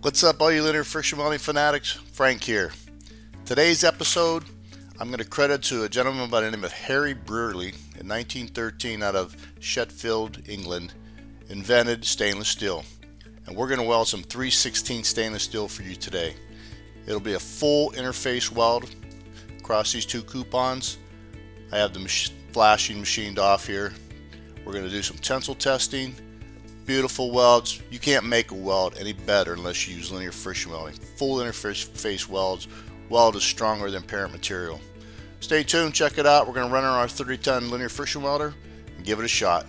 What's up, all you linear friction welding fanatics? Frank here. Today's episode, I'm going to credit to a gentleman by the name of Harry Brearley in 1913 out of Sheffield, England, invented stainless steel. And we're going to weld some 3/16 stainless steel for you today. It'll be a full interface weld across these two coupons. I have the flashing machined off here. We're going to do some tensile testing. Beautiful welds. You can't make a weld any better unless you use linear friction welding. Full interface welds. Weld is stronger than parent material. Stay tuned, check it out. We're going to run on our 30-ton linear friction welder and give it a shot.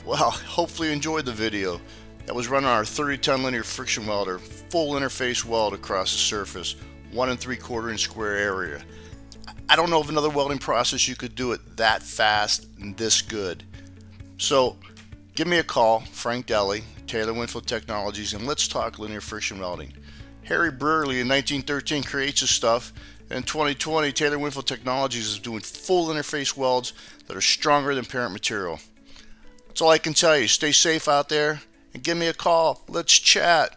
Well, hopefully you enjoyed the video. That was running our 30-ton linear friction welder, full interface weld across the surface, 1 3/4 inch square area. I don't know of another welding process you could do it that fast and this good. So give me a call, Frank Deli, Taylor-Winfield Technologies, and let's talk linear friction welding. Harry Brearley in 1913 creates this stuff. In 2020, Taylor-Winfield Technologies is doing full interface welds that are stronger than parent material. That's all I can tell you. Stay safe out there and give me a call. Let's chat.